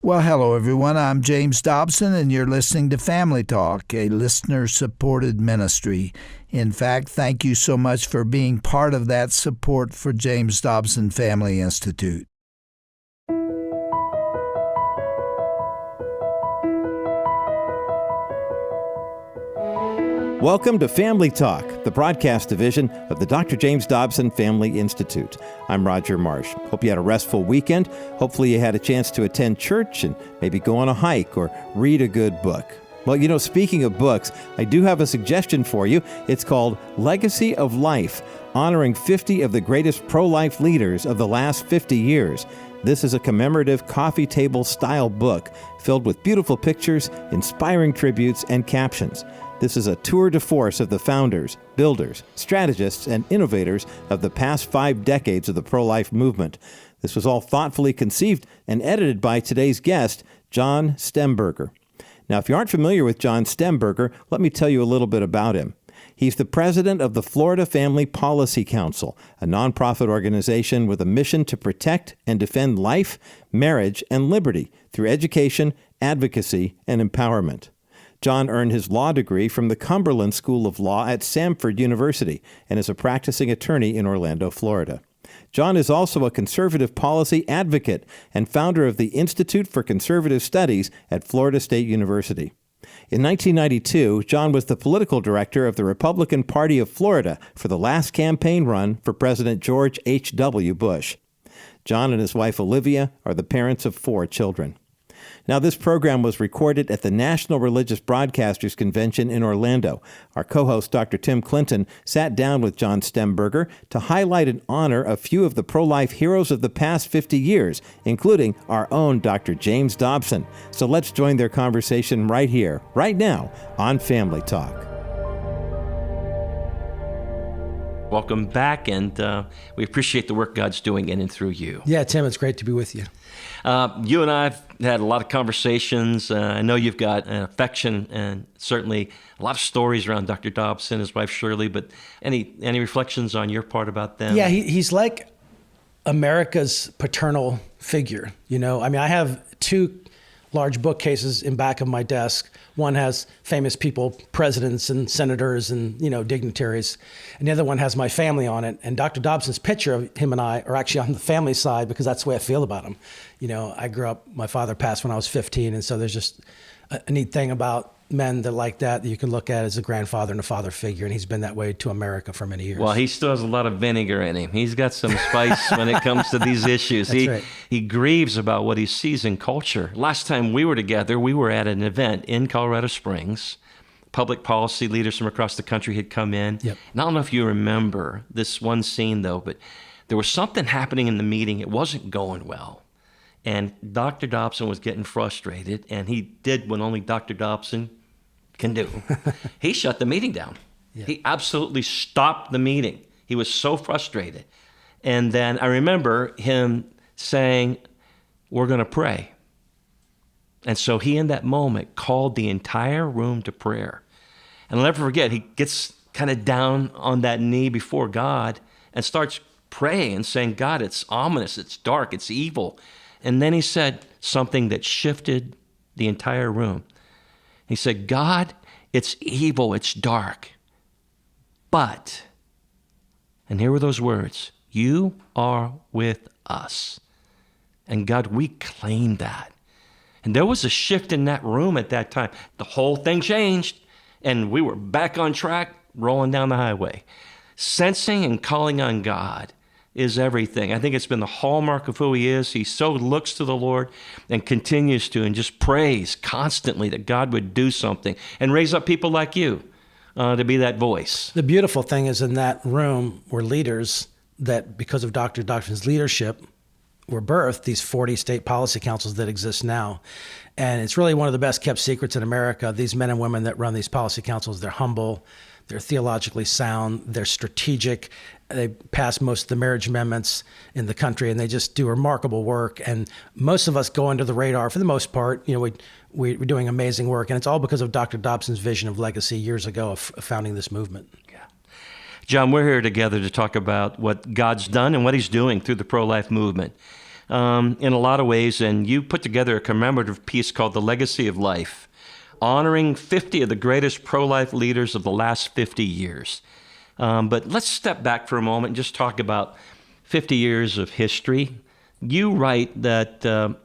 Well, hello, everyone. I'm James Dobson, and you're listening to Family Talk, a listener-supported ministry. In fact, thank you so much for being part of that support for James Dobson Family Institute. Welcome to Family Talk, the broadcast division of the Dr. James Dobson Family Institute. I'm Roger Marsh. Hope you had a restful weekend. Hopefully you had a chance to attend church and maybe go on a hike or read a good book. Well, speaking of books, I do have a suggestion for you. It's called Legacy of Life, honoring 50 of the greatest pro-life leaders of the last 50 years. This is a commemorative coffee table style book filled with beautiful pictures, inspiring tributes, and captions. This is a tour de force of the founders, builders, strategists, and innovators of the past 5 decades of the pro-life movement. This was all thoughtfully conceived and edited by today's guest, John Stemberger. Now, if you aren't familiar with John Stemberger, let me tell you a little bit about him. He's the president of the Florida Family Policy Council, a nonprofit organization with a mission to protect and defend life, marriage, and liberty through education, advocacy, and empowerment. John earned his law degree from the Cumberland School of Law at Samford University and is a practicing attorney in Orlando, Florida. John is also a conservative policy advocate and founder of the Institute for Conservative Studies at Florida State University. In 1992, John was the political director of the Republican Party of Florida for the last campaign run for President George H.W. Bush. John and his wife Olivia are the parents of 4 children. Now, this program was recorded at the National Religious Broadcasters Convention in Orlando. Our co-host, Dr. Tim Clinton, sat down with John Stemberger to highlight and honor a few of the pro-life heroes of the past 50 years, including our own Dr. James Dobson. So let's join their conversation right here, right now, on Family Talk. Welcome back, and we appreciate the work God's doing in and through you. Yeah, Tim, it's great to be with you. You and I have had a lot of conversations. I know you've got an affection and certainly a lot of stories around Dr. Dobson, his wife Shirley, but any reflections on your part about them? Yeah, he's like America's paternal figure. I have 2 large bookcases in back of my desk. One has famous people, presidents and senators and, dignitaries. And the other one has my family on it. And Dr. Dobson's picture of him and I are actually on the family side because that's the way I feel about him. I grew up, my father passed when I was 15. And so there's just a neat thing about men that like that you can look at as a grandfather and a father figure. And he's been that way to America for many years. Well, he still has a lot of vinegar in him. He's got some spice when it comes to these issues. Right. He grieves about what he sees in culture. Last time we were together, we were at an event in Colorado Springs. Public policy leaders from across the country had come in. Yep. And I don't know if you remember this one scene, though, but there was something happening in the meeting. It wasn't going well. And Dr. Dobson was getting frustrated, and he did what only Dr. Dobson can do. He shut the meeting down. Yeah. He absolutely stopped the meeting. He was so frustrated. And then I remember him saying, "We're going to pray." And so he, in that moment, called the entire room to prayer. And I'll never forget, he gets kind of down on that knee before God and starts praying and saying, "God, it's ominous, it's dark, it's evil." And then he said something that shifted the entire room. He said, "God, it's evil, it's dark, but," and here were those words, "you are with us." And God, we claim that. And there was a shift in that room at that time. The whole thing changed, and we were back on track, rolling down the highway. Sensing and calling on God is everything. I think it's been the hallmark of who he is. He so looks to the Lord and continues to, and just prays constantly that God would do something and raise up people like you to be that voice. The beautiful thing is in that room were leaders that, because of Dr. Dobson's leadership, were birthed, these 40 state policy councils that exist now. And it's really one of the best kept secrets in America. These men and women that run these policy councils, they're humble, they're theologically sound, they're strategic. They pass most of the marriage amendments in the country, and they just do remarkable work. And most of us go under the radar for the most part. We're doing amazing work, and it's all because of Dr. Dobson's vision of legacy years ago of founding this movement. Yeah. John, we're here together to talk about what God's done and what he's doing through the pro-life movement. in a lot of ways, and you put together a commemorative piece called The Legacy of Life, honoring 50 of the greatest pro-life leaders of the last 50 years. But let's step back for a moment and just talk about 50 years of history. You write that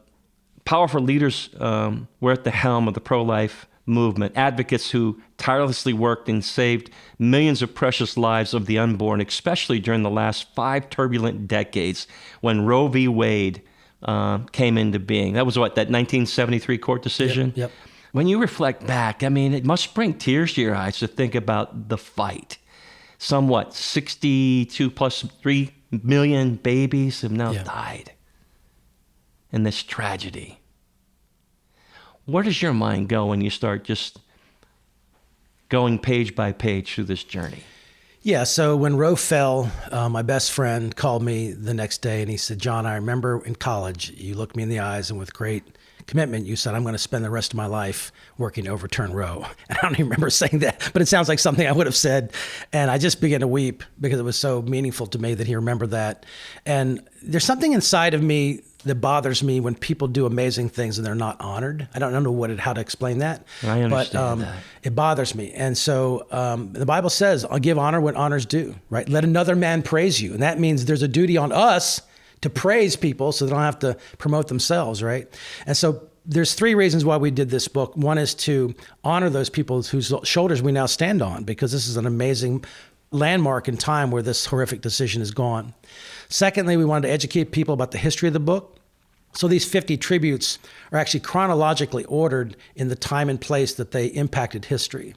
powerful leaders were at the helm of the pro-life movement, advocates who tirelessly worked and saved millions of precious lives of the unborn, especially during the last 5 turbulent decades when Roe v. Wade came into being. That was what, that 1973 court decision? Yep. When you reflect back, I mean, it must bring tears to your eyes to think about the fight. Somewhat 62 plus 3 million babies have now died in this tragedy. Where does your mind go when you start just going page by page through this journey? Yeah, so when Roe fell, my best friend called me the next day and he said, John, I remember in college, you looked me in the eyes and with great commitment, you said, I'm going to spend the rest of my life working to overturn Roe. And I don't even remember saying that, but it sounds like something I would have said. And I just began to weep because it was so meaningful to me that he remembered that. And there's something inside of me that bothers me when people do amazing things and they're not honored. I don't know how to explain that. I understand that. It bothers me. And so the Bible says, I'll give honor what honor's due, right? Let another man praise you. And that means there's a duty on us to praise people so they don't have to promote themselves, right? And so there's 3 reasons why we did this book. One is to honor those people whose shoulders we now stand on, because this is an amazing landmark in time where this horrific decision is gone. Secondly, we wanted to educate people about the history of the book. So these 50 tributes are actually chronologically ordered in the time and place that they impacted history.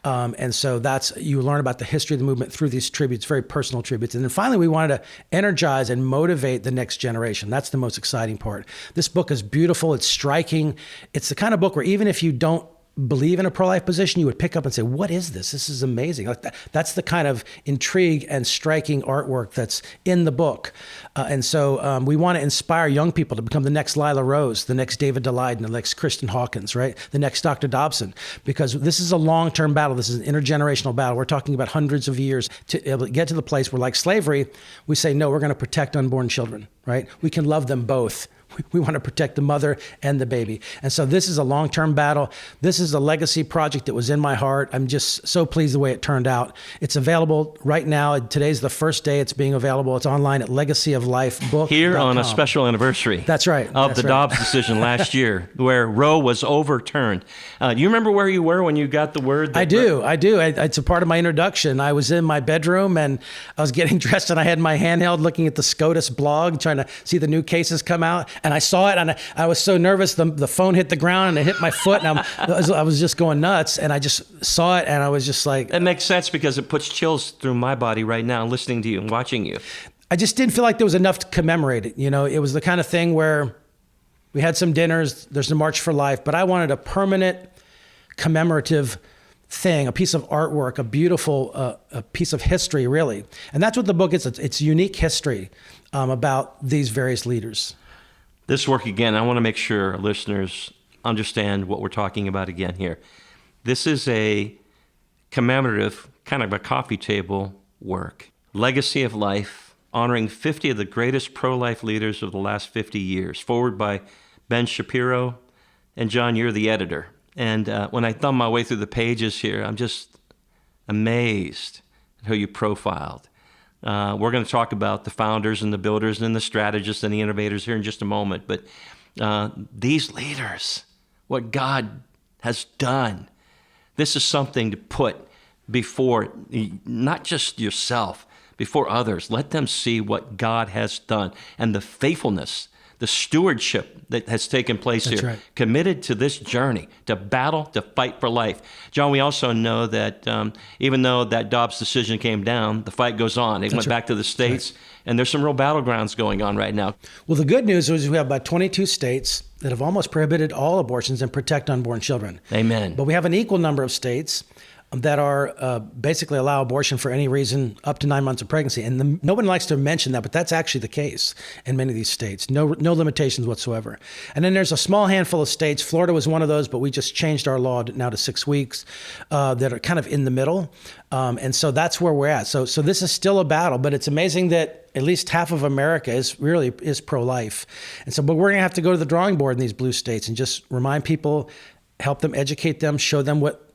And so you learn about the history of the movement through these tributes, very personal tributes. And then finally, we wanted to energize and motivate the next generation. That's the most exciting part. This book is beautiful. It's striking. It's the kind of book where even if you don't believe in a pro-life position, you would pick up and say, what is this? This is amazing. Like that's the kind of intrigue and striking artwork that's in the book. And so we want to inspire young people to become the next Lila Rose, the next David Daleiden, the next Kristen Hawkins, right? The next Dr. Dobson, because this is a long-term battle. This is an intergenerational battle. We're talking about hundreds of years to get to the place where, like slavery, we say, no, we're going to protect unborn children, right? We can love them both. We want to protect the mother and the baby. And so this is a long-term battle. This is a legacy project that was in my heart. I'm just so pleased the way it turned out. It's available right now. Today's the first day it's being available. It's online at legacyoflifebook.com. Here on a special anniversary. That's right. Of the Dobbs decision last year, where Roe was overturned. Do you remember where you were when you got the word? I do. It's a part of my introduction. I was in my bedroom and I was getting dressed and I had my handheld looking at the SCOTUS blog, trying to see the new cases come out. And I saw it and I was so nervous. The phone hit the ground and it hit my foot and I was just going nuts. And I just saw it and I was just like... It makes sense because it puts chills through my body right now listening to you and watching you. I just didn't feel like there was enough to commemorate it. You know, it was the kind of thing where we had some dinners, there's the March for Life, but I wanted a permanent commemorative thing, a piece of artwork, a beautiful a piece of history, really. And that's what the book is. It's unique history about these various leaders. This work, again, I want to make sure our listeners understand what we're talking about again here. This is a commemorative, kind of a coffee table work. Legacy of Life, honoring 50 of the greatest pro-life leaders of the last 50 years, forward by Ben Shapiro. And John, you're the editor. And when I thumb my way through the pages here, I'm just amazed at who you profiled. We're going to talk about the founders and the builders and the strategists and the innovators here in just a moment. But these leaders, what God has done, this is something to put before not just yourself, before others. Let them see what God has done and the faithfulness, the stewardship that has taken place That's here, right. Committed to this journey, to battle, to fight for life. John, we also know that even though that Dobbs decision came down, the fight goes on. It went back to the states, and there's some real battlegrounds going on right now. Well, the good news is we have about 22 states that have almost prohibited all abortions and protect unborn children. Amen. But we have an equal number of states that are basically allow abortion for any reason up to 9 months of pregnancy. And nobody likes to mention that, but that's actually the case in many of these states. No limitations whatsoever. And then there's a small handful of states. Florida was one of those, but we just changed our law now to 6 weeks that are kind of in the middle. And so that's where we're at. So this is still a battle, but it's amazing that at least half of America is pro-life. And so, but we're going to have to go to the drawing board in these blue states and just remind people, help them, educate them, show them what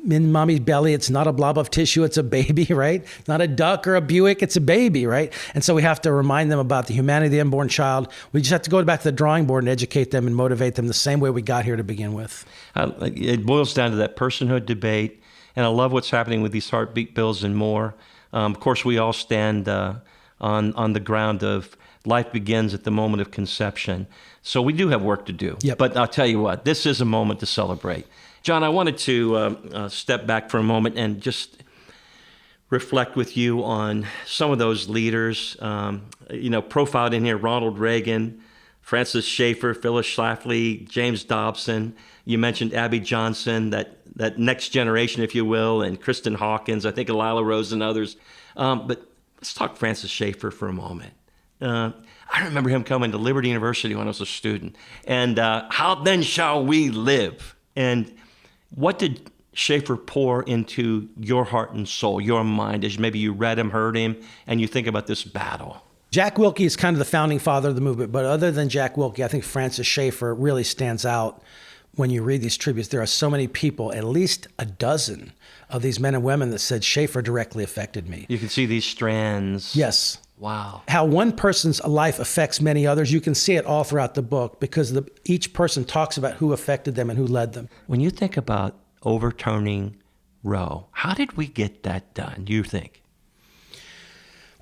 in mommy's belly, it's not a blob of tissue, it's a baby, right? It's not a duck or a Buick, it's a baby, right? And so we have to remind them about the humanity of the unborn child. We just have to go back to the drawing board and educate them and motivate them the same way we got here to begin with. It boils down to that personhood debate, and I love what's happening with these heartbeat bills and more. Of course, we all stand on the ground of life begins at the moment of conception. So we do have work to do. Yep. But I'll tell you what, this is a moment to celebrate. John, I wanted to step back for a moment and just reflect with you on some of those leaders, profiled in here: Ronald Reagan, Francis Schaeffer, Phyllis Schlafly, James Dobson. You mentioned Abby Johnson, that next generation, if you will, and Kristen Hawkins, I think Lila Rose and others. But let's talk Francis Schaeffer for a moment. I remember him coming to Liberty University when I was a student. And how then shall we live? And what did Schaeffer pour into your heart and soul, your mind, as maybe you read him, heard him, and you think about this battle? Jack Wilkie is kind of the founding father of the movement, but other than Jack Wilkie, I think Francis Schaeffer really stands out when you read these tributes. There are so many people, at least a dozen of these men and women, that said Schaeffer directly affected me. You can see these strands. Yes. Wow. How one person's life affects many others. You can see it all throughout the book because each person talks about who affected them and who led them. When you think about overturning Roe, how did we get that done, do you think?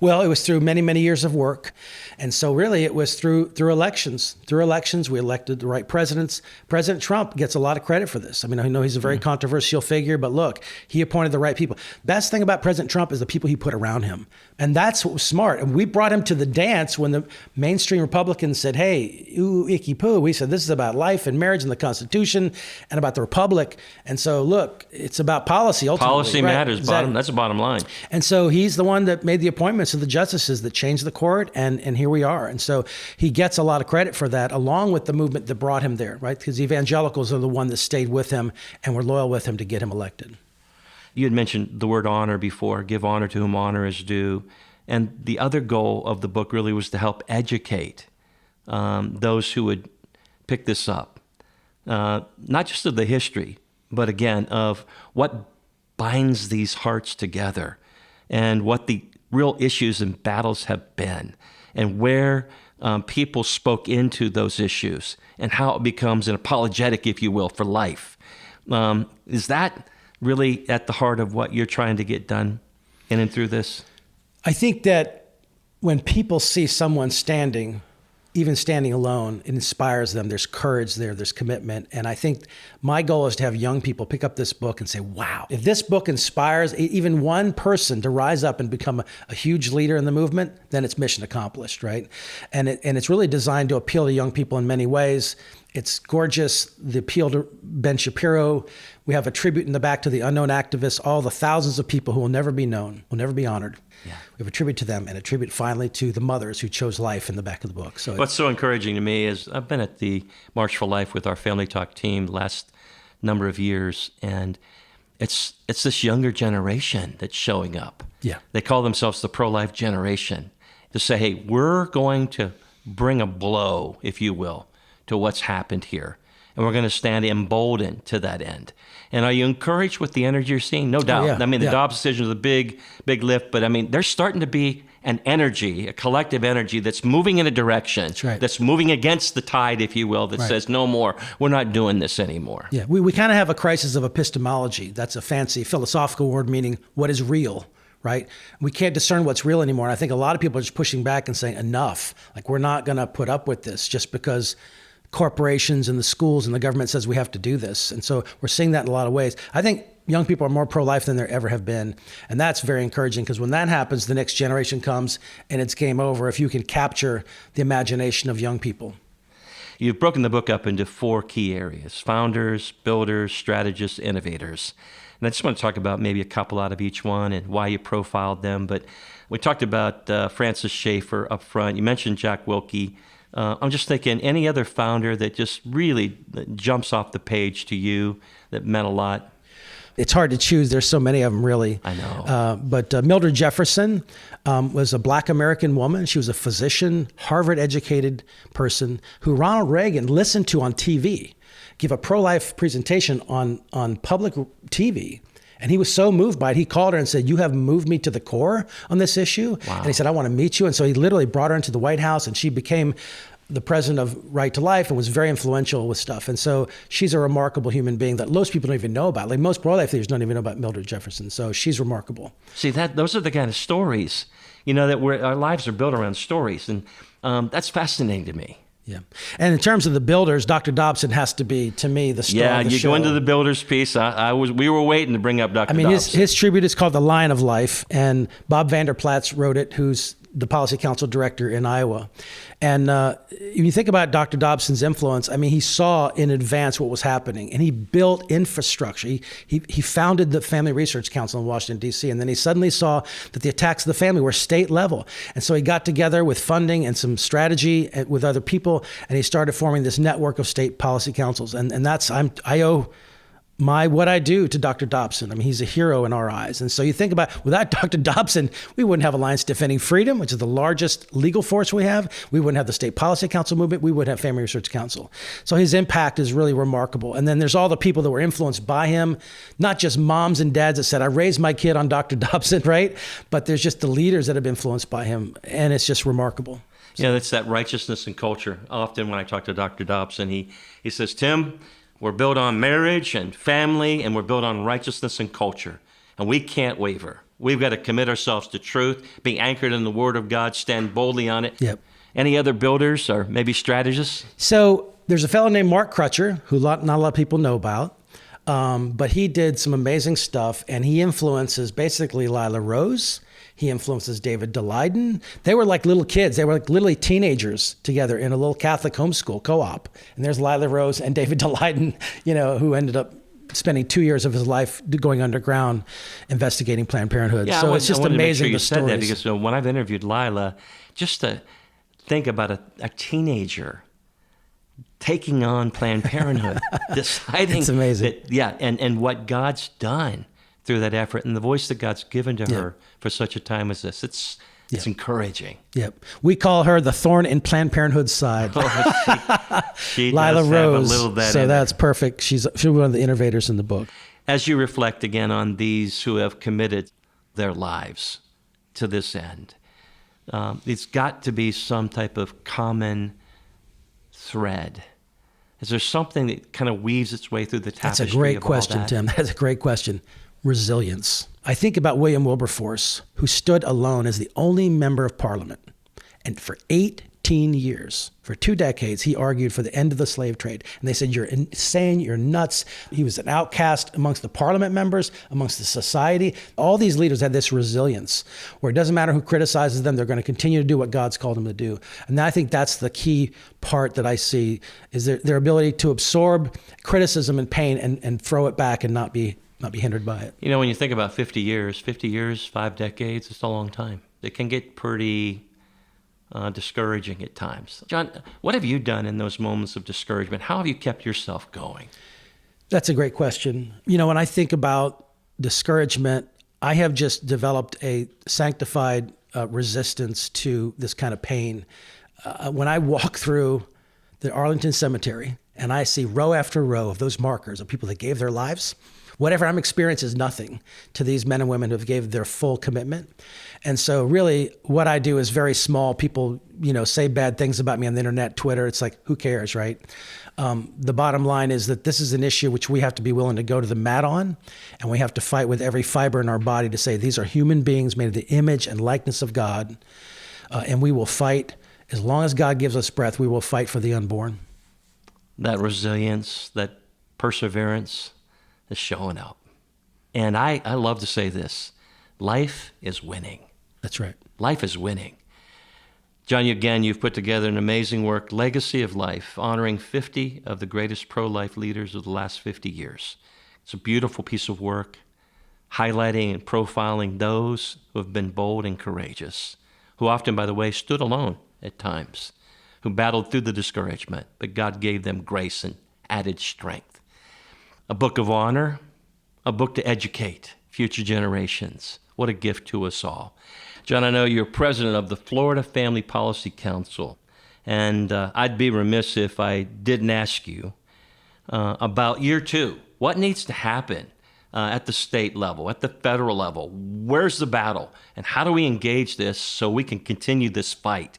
Well, it was through many, many years of work. And so really it was through elections. Through elections, we elected the right presidents. President Trump gets a lot of credit for this. I mean, I know he's a very controversial figure, but look, he appointed the right people. Best thing about President Trump is the people he put around him. And that's what was smart. And we brought him to the dance when the mainstream Republicans said, hey, ooh, icky poo. We said, this is about life and marriage and the Constitution and about the Republic. And so look, it's about policy ultimately. Policy matters, exactly. That's the bottom line. And so he's the one that made the appointments of the justices that changed the court, and here we are. And so he gets a lot of credit for that, along with the movement that brought him there, right? Because evangelicals are the one that stayed with him and were loyal with him to get him elected. You had mentioned the word honor before, give honor to whom honor is due. And the other goal of the book really was to help educate those who would pick this up, not just of the history, but again, of what binds these hearts together and what the real issues and battles have been, and where people spoke into those issues, and how it becomes an apologetic, if you will, for life. Is that really at the heart of what you're trying to get done in and through this? I think that when people see someone standing, even standing alone, it inspires them. There's courage there, there's commitment. And I think my goal is to have young people pick up this book and say, wow, if this book inspires even one person to rise up and become a huge leader in the movement, then it's mission accomplished, right? And it's really designed to appeal to young people in many ways. It's gorgeous. The appeal to Ben Shapiro. We have a tribute in the back to the unknown activists, all the thousands of people who will never be known, will never be honored. Yeah. We have a tribute to them, and a tribute finally to the mothers who chose life in the back of the book. So what's so encouraging to me is I've been at the March for Life with our Family Talk team the last number of years, and it's this younger generation that's showing up. Yeah. They call themselves the pro-life generation, to say, hey, we're going to bring a blow, if you will, to what's happened here. And we're going to stand emboldened to that end. And are you encouraged with the energy you're seeing? No doubt. Oh, yeah. I mean, the Dobbs decision is a big lift, but I mean, there's starting to be an energy, a collective energy that's moving in a direction, that's moving against the tide, if you will, that says, no more, we're not doing this anymore. Yeah, we kind of have a crisis of epistemology. That's a fancy philosophical word meaning what is real, right? We can't discern what's real anymore. And I think a lot of people are just pushing back and saying, enough. Like, we're not going to put up with this just because corporations and the schools and the government says we have to do this. And so we're seeing that in a lot of ways. I think young people are more pro-life than there ever have been. And that's very encouraging, because when that happens, the next generation comes and it's game over if you can capture the imagination of young people. You've broken the book up into 4 key areas: founders, builders, strategists, innovators. And I just want to talk about maybe a couple out of each one and why you profiled them. But we talked about Francis Schaeffer up front. You mentioned Jack Wilkie. I'm just thinking, any other founder that just really jumps off the page to you that meant a lot? It's hard to choose. There's so many of them, really. I know. But Mildred Jefferson was a Black American woman. She was a physician, Harvard-educated person who Ronald Reagan listened to on TV, give a pro-life presentation on public TV. And he was so moved by it, he called her and said, "You have moved me to the core on this issue." Wow. And he said, "I want to meet you." And so he literally brought her into the White House, and she became the president of Right to Life and was very influential with stuff. And so she's a remarkable human being that most people don't even know about. Like most pro-life leaders don't even know about Mildred Jefferson. So she's remarkable. See, those are the kind of stories, that our lives are built around stories. And that's fascinating to me. Yeah. And in terms of the builders, Dr. Dobson has to be, to me, the star of the show. Go into the builders piece. We were waiting to bring up Dr. Dobson. His tribute is called The Lion of Life, and Bob Vander Plaats wrote it, who's the policy council director in Iowa. And if you think about Dr. Dobson's influence, he saw in advance what was happening, and he built infrastructure. He founded the Family Research Council in Washington, D.C., and then he suddenly saw that the attacks of the family were state level. And so he got together with funding and some strategy with other people, and he started forming this network of state policy councils. And I owe what I do to Dr. Dobson. He's a hero in our eyes. And so you think about, without Dr. Dobson, we wouldn't have Alliance Defending Freedom, which is the largest legal force we have. We wouldn't have the State Policy Council movement. We wouldn't have Family Research Council. So his impact is really remarkable. And then there's all the people that were influenced by him, not just moms and dads that said, "I raised my kid on Dr. Dobson," right? But there's just the leaders that have been influenced by him. And it's just remarkable. That's that righteousness and culture. Often when I talk to Dr. Dobson, he says, "Tim, we're built on marriage and family, and we're built on righteousness and culture. And we can't waver. We've got to commit ourselves to truth, be anchored in the Word of God, stand boldly on it." Yep. Any other builders or maybe strategists? So there's a fellow named Mark Crutcher, who not a lot of people know about. But he did some amazing stuff, and he influences basically Lila Rose. He influences David Daleiden. They were like little kids. They were like literally teenagers together in a little Catholic homeschool co-op. And there's Lila Rose and David Daleiden, who ended up spending 2 years of his life going underground investigating Planned Parenthood. Yeah, so it's just amazing you the said stories. that because when I've interviewed Lila, just to think about a teenager taking on Planned Parenthood, deciding it's amazing. And what God's done through that effort and the voice that God's given to her for such a time as this. It's encouraging. Yep. We call her the thorn in Planned Parenthood's side. She Lila does Rose. have a little of that so in that's her. perfect. She's one of the innovators in the book. As you reflect again on these who have committed their lives to this end, it's got to be some type of common thread. Is there something that kind of weaves its way through the tapestry? That's a great of all question, that? Tim. That's a great question. Resilience. I think about William Wilberforce, who stood alone as the only member of Parliament. And for 18 years, for 2 decades, he argued for the end of the slave trade. And they said, "You're insane, you're nuts." He was an outcast amongst the Parliament members, amongst the society. All these leaders had this resilience where it doesn't matter who criticizes them, they're going to continue to do what God's called them to do. And I think that's the key part that I see, is their ability to absorb criticism and pain and throw it back and not be hindered by it. When you think about 50 years, 5 decades, it's a long time. It can get pretty discouraging at times. John, what have you done in those moments of discouragement? How have you kept yourself going? That's a great question. When I think about discouragement, I have just developed a sanctified resistance to this kind of pain. When I walk through the Arlington Cemetery and I see row after row of those markers of people that gave their lives, whatever I'm experiencing is nothing to these men and women who have gave their full commitment. And so really what I do is very small. People, say bad things about me on the internet, Twitter. It's like, who cares, right? The bottom line is that this is an issue which we have to be willing to go to the mat on, and we have to fight with every fiber in our body to say these are human beings made in the image and likeness of God. And we will fight. As long as God gives us breath, we will fight for the unborn. That resilience, that perseverance is showing up. And I love to say this, life is winning. That's right. Life is winning. John, again, you've put together an amazing work, Legacy of Life, honoring 50 of the greatest pro-life leaders of the last 50 years. It's a beautiful piece of work, highlighting and profiling those who have been bold and courageous, who often, by the way, stood alone at times, who battled through the discouragement, but God gave them grace and added strength. A book of honor, a book to educate future generations. What a gift to us all. John, I know you're president of the Florida Family Policy Council, and I'd be remiss if I didn't ask you about year two. What needs to happen at the state level, at the federal level? Where's the battle? And how do we engage this so we can continue this fight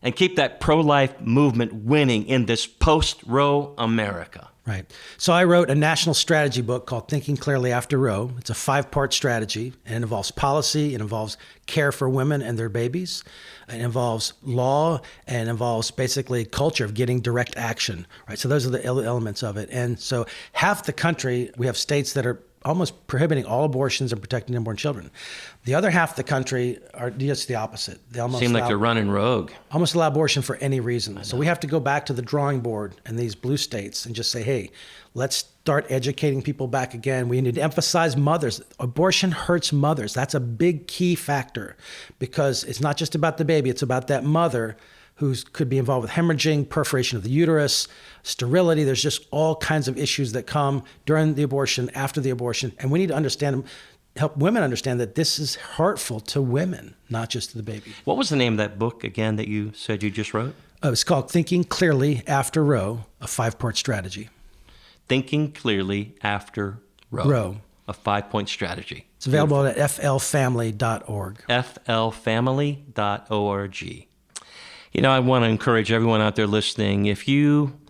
and keep that pro-life movement winning in this post-Roe America? Right. So I wrote a national strategy book called Thinking Clearly After Roe. It's a 5-part strategy, and it involves policy, it involves care for women and their babies, it involves law, and it involves basically culture of getting direct action. Right. So those are the elements of it. And so half the country, we have states that are almost prohibiting all abortions and protecting unborn children. The other half of the country are just the opposite. They almost seem like they're running rogue. Almost allow abortion for any reason. So we have to go back to the drawing board in these blue states and just say, hey, let's start educating people back again. We need to emphasize mothers. Abortion hurts mothers. That's a big key factor because it's not just about the baby. It's about that mother who could be involved with hemorrhaging, perforation of the uterus, sterility. There's just all kinds of issues that come during the abortion, after the abortion. And we need to understand, help women understand that this is hurtful to women, not just to the baby. What was the name of that book again that you said you just wrote? It's called Thinking Clearly After Roe, a 5-part strategy. Thinking Clearly After Roe. A 5-point strategy. It's available at flfamily.org. flfamily.org. You know, I want to encourage everyone out there listening, if you,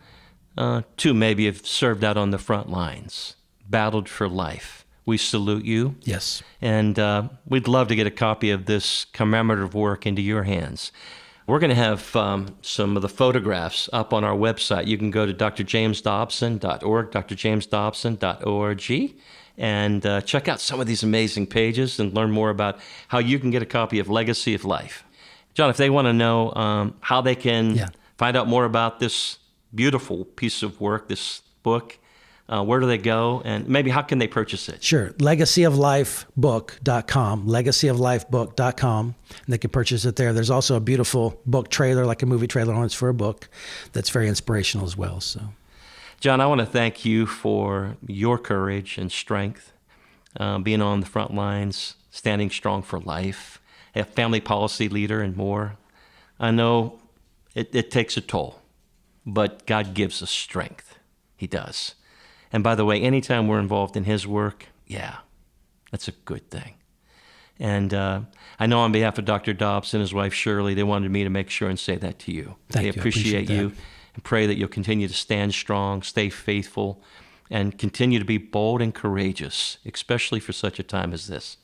too, maybe have served out on the front lines, battled for life, we salute you. Yes. And we'd love to get a copy of this commemorative work into your hands. We're going to have some of the photographs up on our website. You can go to drjamesdobson.org, drjamesdobson.org, and check out some of these amazing pages and learn more about how you can get a copy of Legacy of Life. John, if they want to know how they can find out more about this beautiful piece of work, this book, where do they go? And maybe how can they purchase it? Sure. Legacyoflifebook.com, legacyoflifebook.com. And they can purchase it there. There's also a beautiful book trailer, like a movie trailer on it for a book that's very inspirational as well. So, John, I want to thank you for your courage and strength, being on the front lines, standing strong for life, a family policy leader, and more. I know it takes a toll, but God gives us strength. He does. And by the way, anytime we're involved in his work, that's a good thing. And I know on behalf of Dr. Dobson and his wife Shirley, they wanted me to make sure and say that to you. Thank you. They appreciate you and pray that you'll continue to stand strong, stay faithful, and continue to be bold and courageous, especially for such a time as this.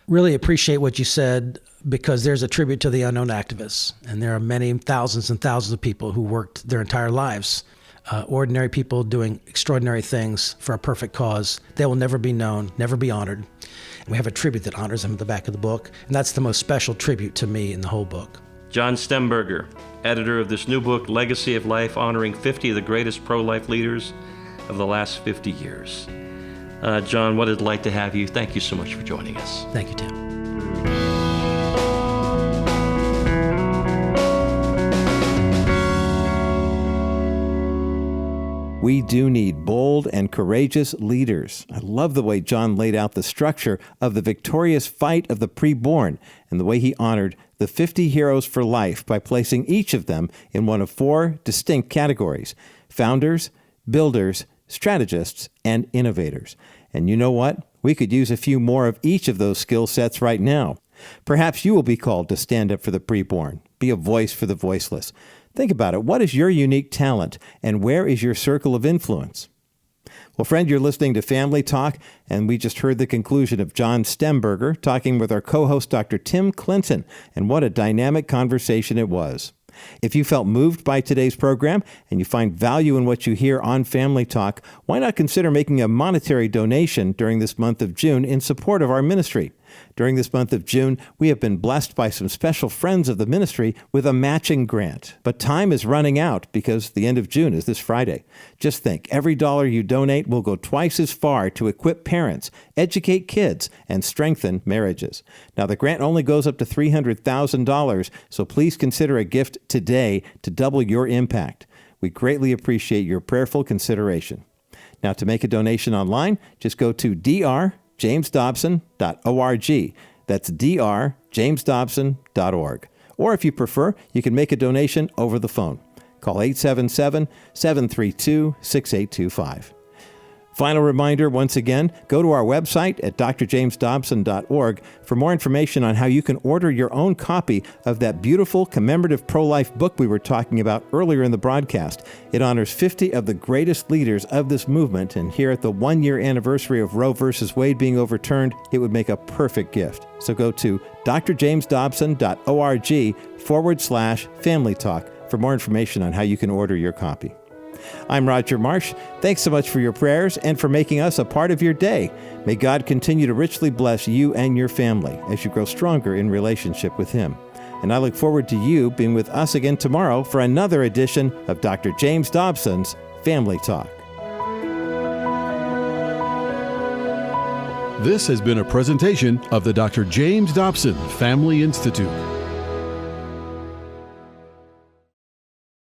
Really appreciate what you said, because there's a tribute to the unknown activists. And there are many thousands and thousands of people who worked their entire lives, ordinary people doing extraordinary things for a perfect cause. They will never be known, never be honored. And we have a tribute that honors them at the back of the book. And that's the most special tribute to me in the whole book. John Stemberger, editor of this new book, Legacy of Life, honoring 50 of the greatest pro-life leaders of the last 50 years. John, what a delight to have you. Thank you so much for joining us. Thank you, Tim. We do need bold and courageous leaders. I love the way John laid out the structure of the victorious fight of the preborn and the way he honored the 50 heroes for life by placing each of them in one of 4 distinct categories: founders, builders, strategists, and innovators. And you know what? We could use a few more of each of those skill sets right now. Perhaps you will be called to stand up for the preborn, be a voice for the voiceless. Think about it. What is your unique talent, and where is your circle of influence? Well, friend, you're listening to Family Talk, and we just heard the conclusion of John Stemberger talking with our co-host, Dr. Tim Clinton, and what a dynamic conversation it was. If you felt moved by today's program and you find value in what you hear on Family Talk, why not consider making a monetary donation during this month of June in support of our ministry? During this month of June, we have been blessed by some special friends of the ministry with a matching grant. But time is running out because the end of June is this Friday. Just think, every dollar you donate will go twice as far to equip parents, educate kids, and strengthen marriages. Now, the grant only goes up to $300,000, so please consider a gift today to double your impact. We greatly appreciate your prayerful consideration. Now, to make a donation online, just go to drjamesdobson.org. That's drjamesdobson.org. Or if you prefer, you can make a donation over the phone. Call 877-732-6825. Final reminder, once again, go to our website at drjamesdobson.org for more information on how you can order your own copy of that beautiful commemorative pro-life book we were talking about earlier in the broadcast. It honors 50 of the greatest leaders of this movement, and here at the one-year anniversary of Roe versus Wade being overturned, it would make a perfect gift. So go to drjamesdobson.org/family talk for more information on how you can order your copy. I'm Roger Marsh. Thanks so much for your prayers and for making us a part of your day. May God continue to richly bless you and your family as you grow stronger in relationship with Him. And I look forward to you being with us again tomorrow for another edition of Dr. James Dobson's Family Talk. This has been a presentation of the Dr. James Dobson Family Institute.